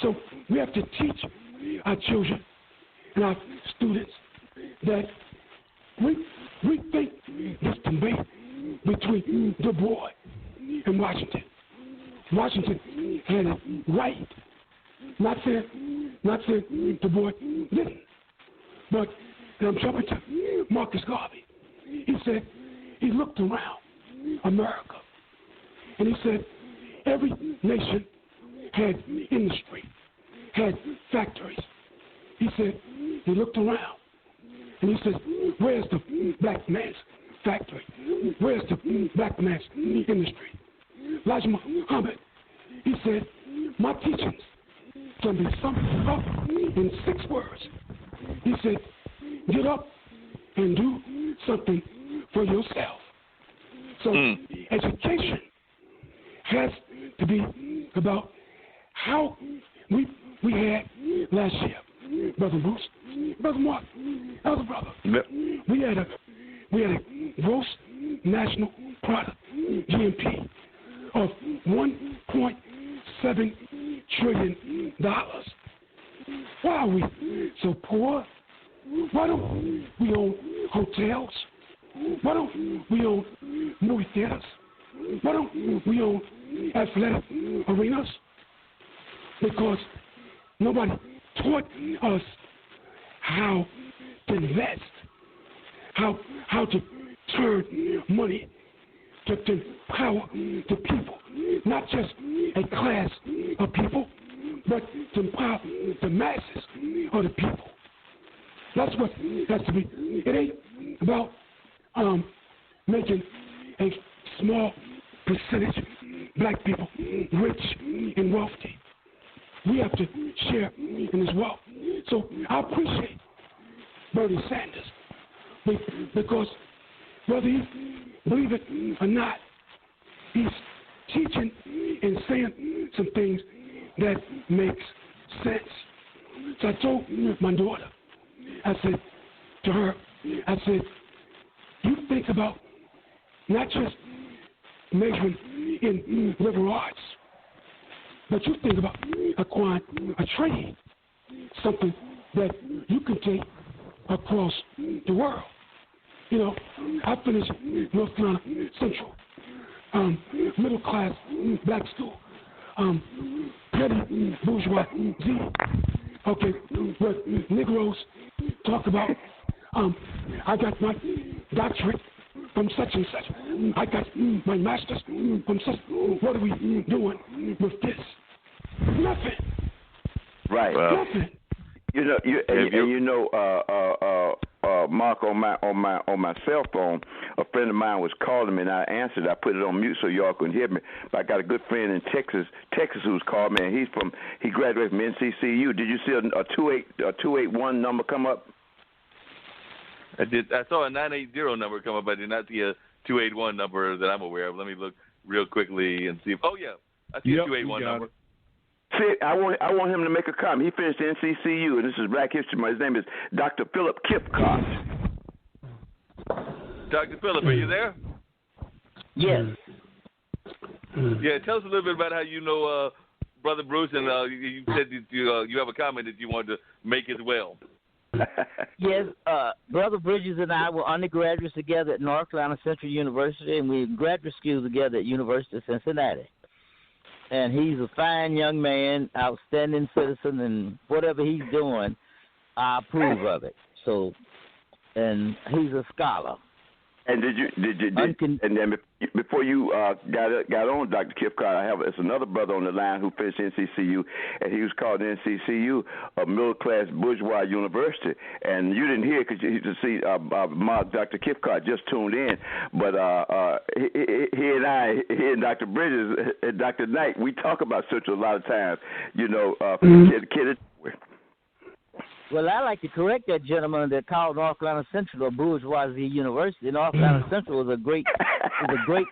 So we have to teach our children and our students that we think this debate between Du Bois and Washington. Washington had it right. Not saying Du Bois didn't. But, and I'm jumping to Marcus Garvey. He said, he looked around America, and he said, every nation had industry, had factories. He said, he looked around, and he said, where's the black man's factory? Where's the black man's industry? Elijah Muhammad, he said, my teachings can be summed up in 6 words. He said, get up and do something for yourself. So education has to be about how we had last year, Brother Bruce, Brother Mark, other brother. Yep. We had a gross national product, GNP, of $1.7 trillion. Why are we so poor? Why don't we own hotels? Why don't we own movie theaters? Why don't we own athletic arenas? Because nobody taught us how to invest, how to turn money to empower the people, not just a class of people, but to empower the masses of the people. That's what has to be. It ain't about making a small percentage black people rich and wealthy. We have to share in this wealth. So I appreciate Bernie Sanders because whether he believe it or not, he's teaching and saying some things that makes sense. So I told my daughter, I said to her, I said, you think about not just majoring in liberal arts, but you think about acquiring a trade, something that you can take across the world. You know, I finished North Carolina Central, middle class black school, petty bourgeoisie. Okay, but Negroes talk about, I got my doctorate from such and such. I got my master's from such. What are we doing with this? Nothing. Right. Nothing. Mark, on my cell phone, a friend of mine was calling me, and I answered. I put it on mute so y'all couldn't hear me. But I got a good friend in Texas who's called me, and he graduated from NCCU. Did you see a 281 number come up? I did. I saw a 980 number come up. I did not see a 281 number that I'm aware of. Let me look real quickly and see. Oh yeah, I see a 281 number. See, I want him to make a comment. He finished NCCU, and this is Black History Month. His name is Dr. Philip Kipcott. Dr. Philip, are you there? Yes. Yeah, tell us a little bit about how you know Brother Bruce, and you said that you have a comment that you wanted to make as well. Yes, Brother Bridges and I were undergraduates together at North Carolina Central University, and we were graduate school together at University of Cincinnati. And he's a fine young man, outstanding citizen, and whatever he's doing, I approve of it. So, and he's a scholar. And and then before you got on, Dr. Kipcott, it's another brother on the line who finished NCCU, and he was called NCCU, a middle-class bourgeois university. And you didn't hear because you see Mark, Dr. Kipcott just tuned in, but he and Dr. Bridges and Dr. Knight, we talk about Central a lot of times, kid. Well, I like to correct that gentleman that called North Carolina Central a bourgeoisie university. North Carolina Central was a great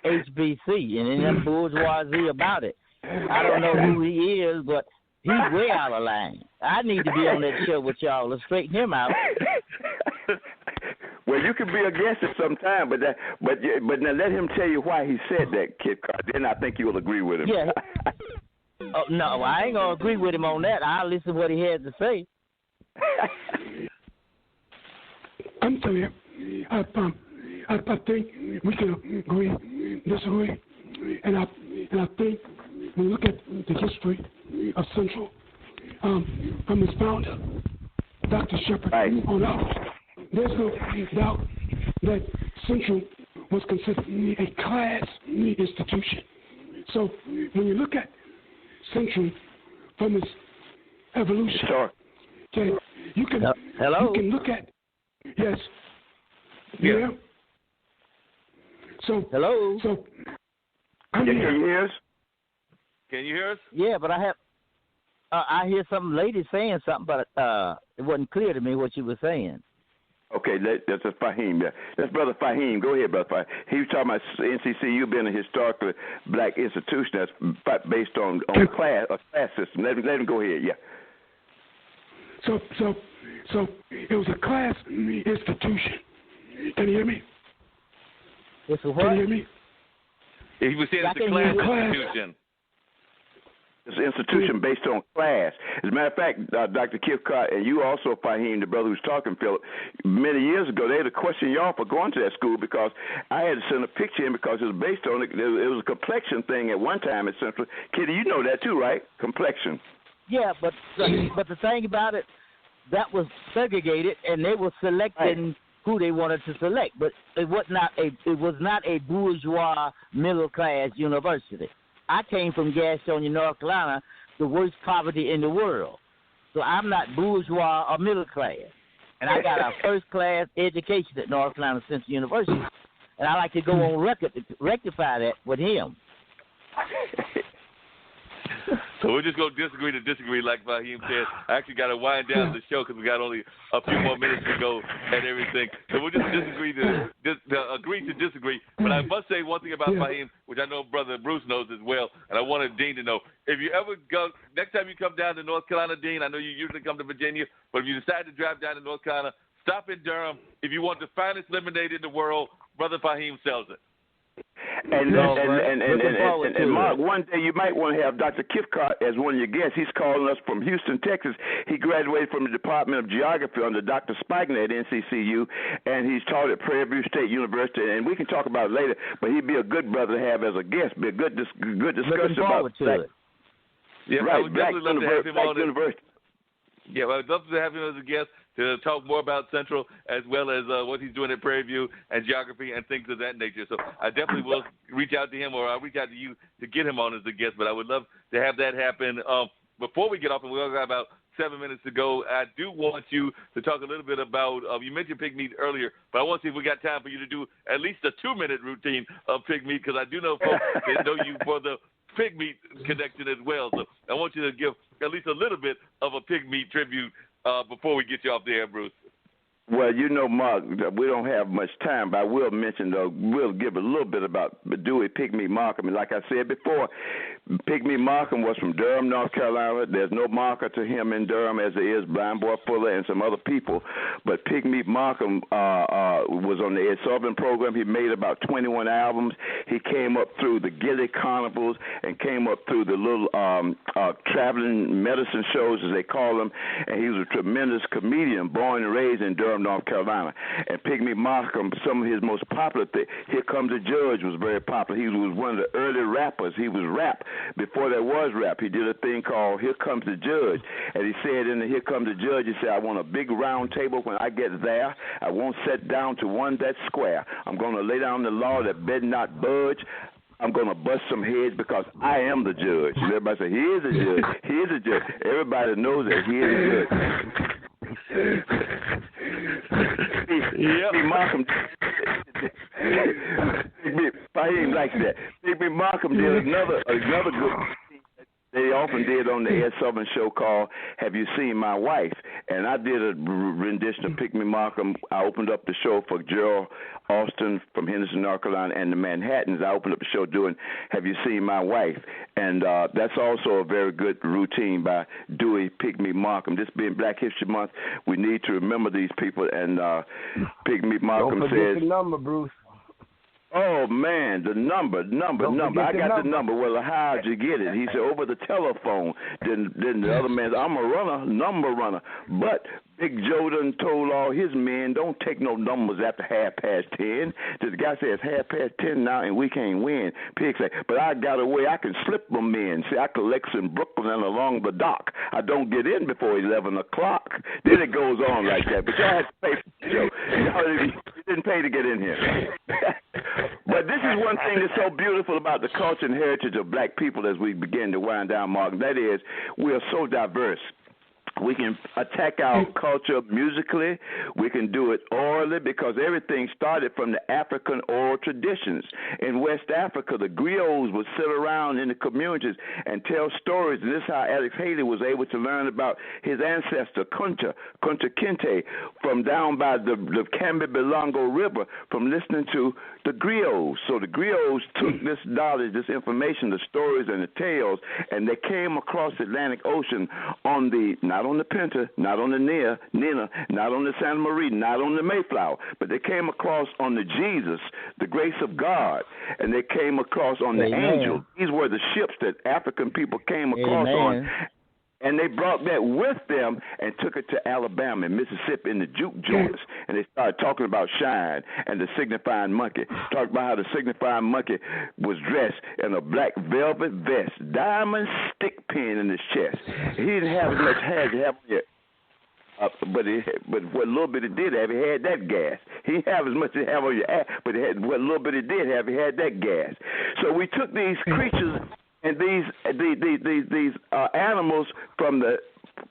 HBC, and ain't nothing bourgeoisie about it. I don't know who he is, but he's way out of line. I need to be on that show with y'all to straighten him out. Well, you can be a guest at some time, but now let him tell you why he said that, Kid Carter. Then I think you'll agree with him. Yeah. No, I ain't gonna agree with him on that. I'll listen to what he had to say. I'm telling you, I think we can agree, disagree, and I think when we look at the history of Central, from its founder, Dr. Shepherd, on up, there's no doubt that Central was considered a class institution. So when you look at Central from its evolution, okay, you can look at yeah. So hello. So can you hear us? Can you hear us? Yeah, but I hear some lady saying something, but it wasn't clear to me what she was saying. Okay, that's Fahim. Yeah. That's Brother Fahim. Go ahead, Brother Fahim. He was talking about NCCU being a historically black institution that's based on a class system. Let him go ahead. Yeah. So it was a class institution. Can you hear me? It's a what? Can you hear me? He was saying it's a class institution. It's an institution based on class. As a matter of fact, Dr. Kifcott, and you also, Fahim, the brother who's talking, Philip, many years ago, they had to question y'all for going to that school because I had to send a picture in because it was based on it was a complexion thing at one time at Central. Kitty, you know that too, right? Complexion. Yeah, but the thing about it, that was segregated, and they were selecting who they wanted to select. But it was not a bourgeois middle class university. I came from Gastonia, North Carolina, the worst poverty in the world. So I'm not bourgeois or middle class. And I got a first-class education at North Carolina Central University. And I like to go on record to rectify that with him. So we're just going to disagree like Fahim said. I actually got to wind down the show because we got only a few more minutes to go and everything. So we'll just agree to disagree. But I must say one thing about Fahim, which I know Brother Bruce knows as well, and I wanted Dean to know. If you ever go, next time you come down to North Carolina, Dean, I know you usually come to Virginia, but if you decide to drive down to North Carolina, stop in Durham. If you want the finest lemonade in the world, Brother Fahim sells it. And Mark, one day you might want to have Dr. Kifcott as one of your guests. He's calling us from Houston, Texas. He graduated from the Department of Geography under Dr. Spigner at NCCU, and he's taught at Prairie View State University. And we can talk about it later, but he'd be a good brother to have as a guest. Be a good discussion about it. Yeah, right, I would definitely love to have him on university. Yeah, well, I'd love to have him as a guest to talk more about Central as well as what he's doing at Prairie View and geography and things of that nature. So I definitely will reach out to him, or I'll reach out to you to get him on as a guest. But I would love to have that happen. Before we get off, and we've got about 7 minutes to go, I do want you to talk a little bit about, you mentioned Pigmeat earlier, but I want to see if we got time for you to do at least a 2-minute routine of Pigmeat, because I do know folks that know you for the Pigmeat connection as well. So I want you to give at least a little bit of a Pigmeat tribute before we get you off the air, Bruce. Well, you know, Mark, we don't have much time, but I will mention, though, we'll give a little bit about Dewey Pigmeat Markham. And like I said before, Pigmeat Markham was from Durham, North Carolina. There's no marker to him in Durham as there is Blind Boy Fuller and some other people. But Pigmeat Markham was on the Ed Sullivan program. He made about 21 albums. He came up through the Gilly Carnivals and came up through the little traveling medicine shows, as they call them. And he was a tremendous comedian, born and raised in Durham, North Carolina. And Pigmeat Markham, some of his most popular things, Here Comes the Judge was very popular. He was one of the early rappers. He was rap before there was rap. He did a thing called Here Comes the Judge. And he said in the Here Comes the Judge, he said, I want a big round table when I get there. I won't sit down to one that's square. I'm going to lay down the law that better not budge. I'm going to bust some heads because I am the judge. And everybody say, he is a judge. He is a judge. Everybody knows that he is a judge. Pigmeat Markham, Fahim likes that. Pigmeat Markham did another good they often did on the Ed Sullivan show called Have You Seen My Wife? And I did a rendition of Pigmeat Markham. I opened up the show for Gerald Austin from Henderson, North Carolina, and the Manhattans. I opened up the show doing Have You Seen My Wife? And that's also a very good routine by Dewey Pigmeat Markham. This being Black History Month, we need to remember these people. And Pigmeat Markham Don't forget the number, Bruce. Oh man, the number. I got the number. Well, how'd you get it? He said over the telephone. Then the other man said, I'm a runner, number runner. But Big Joe done told all his men, don't take no numbers after 10:30. The guy says 10:30 now and we can't win. Pig said, but I got a way I can slip them in. See, I collect in Brooklyn and along the dock. I don't get in before 11 o'clock. Then it goes on like that. But y'all had to pay for Joe. You didn't pay to get in here. But this is one thing that's so beautiful about the culture and heritage of black people as we begin to wind down, Mark. That is, we are so diverse. We can attack our culture musically. We can do it orally because everything started from the African oral traditions. In West Africa, the griots would sit around in the communities and tell stories. And this is how Alex Haley was able to learn about his ancestor, Kunta Kinte, from down by the Kambi-Bilongo River, from listening to the griots. So the griots took this knowledge, this information, the stories and the tales, and they came across the Atlantic Ocean on not on the Pinta, not on the Nina, not on the Santa Maria, not on the Mayflower, but they came across on the Jesus, the grace of God, and they came across on the Angel. These were the ships that African people came across on. And they brought that with them and took it to Alabama and Mississippi in the juke joints. And they started talking about shine and the signifying monkey. Talked about how the signifying monkey was dressed in a black velvet vest, diamond stick pin in his chest. He didn't have as much hair as he had on here. But what little bit it did have, he had that gas. He didn't have as much as he had on your ass, but what little bit it did have, he had that gas. So we took these creatures and these animals from the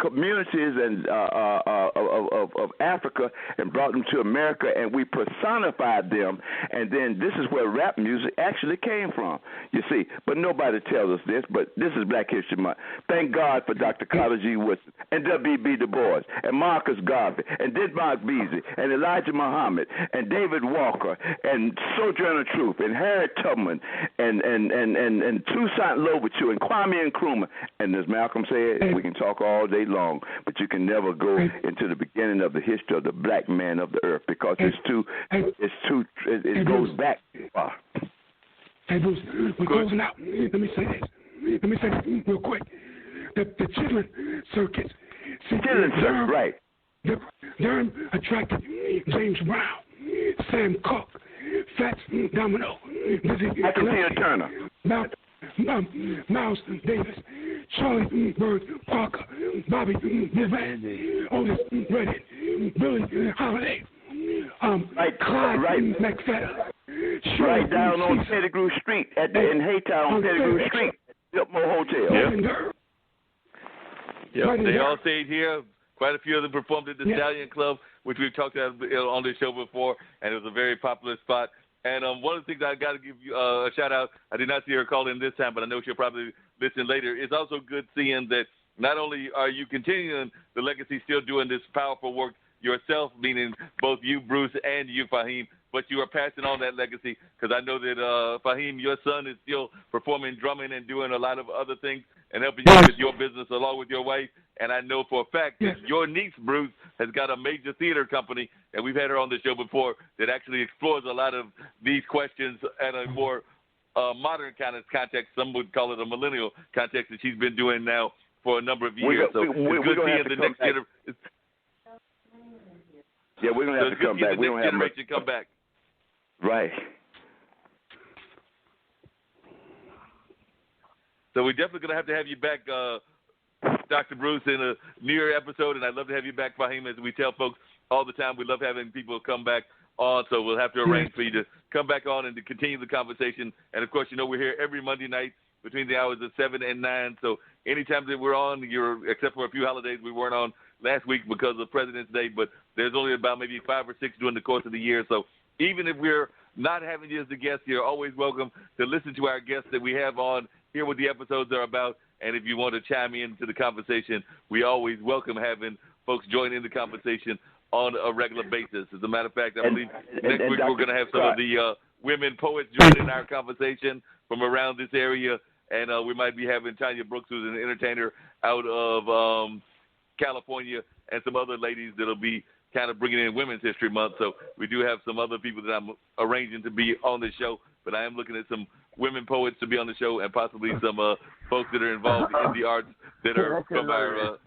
communities and of Africa and brought them to America, and we personified them, and then this is where rap music actually came from, you see. But nobody tells us this, but this is Black History Month. Thank God for Dr. Carter G. Woodson and W.B. Du Bois and Marcus Garvey and Denmark Beasley and Elijah Muhammad and David Walker and Sojourner Truth and Harriet Tubman and Toussaint Louverture and Kwame Nkrumah. And as Malcolm said, we can talk all day long, but you can never go into the beginning of the history of the black man of the earth because it goes back too far. Hey, Bruce, we're closing out. Let me say this real quick. The Chitlin circuits. Right. Durham attracted James Brown, Sam Cooke, Fats Domino, Tina Turner, Miles Davis, Charlie Bird Parker, Bobby Nivelle, Otis Redding, Billie Holiday, Clyde McFadden. Right down on Pettigrew Street in Haytown on Pettigrew Street, Biltmore Hotel. Yep, they all stayed here. Quite a few of them performed at the Stallion Club, which we've talked about on this show before, and it was a very popular spot. And one of the things I got to give you a shout out, I did not see her call in this time, but I know she'll probably listen later. It's also good seeing that not only are you continuing the legacy, still doing this powerful work yourself, meaning both you, Bruce, and you, Fahim, but you are passing on that legacy because I know that, Fahim, your son is still performing drumming and doing a lot of other things and helping you with your business along with your wife. And I know for a fact that your niece, Bruce, has got a major theater company, and we've had her on the show before, that actually explores a lot of these questions at a more modern kind of context. Some would call it a millennial context that she's been doing now for a number of years. We're going to have to come back. Yeah, we're going to have to come back. We don't have much. Come back. Right. So we're definitely going to have you back, Dr. Bruce, in a near episode, and I'd love to have you back, Fahim, as we tell folks all the time. We love having people come back on, so we'll have to arrange for you to come back on and to continue the conversation. And, of course, you know we're here every Monday night between the hours of 7 and 9, so anytime that we're on, except for a few holidays we weren't on last week because of President's Day, but there's only about maybe 5 or 6 during the course of the year. So even if we're not having you as a guest, you're always welcome to listen to our guests that we have on, hear what the episodes are about, and if you want to chime into the conversation, we always welcome having folks join in the conversation on a regular basis. As a matter of fact, I believe next week we're going to have some of the women poets joining our conversation from around this area, and we might be having Tanya Brooks, who's an entertainer out of California, and some other ladies that'll be kind of bringing in Women's History Month. So we do have some other people that I'm arranging to be on the show, but I am looking at some women poets to be on the show and possibly some folks that are involved in the arts that are from our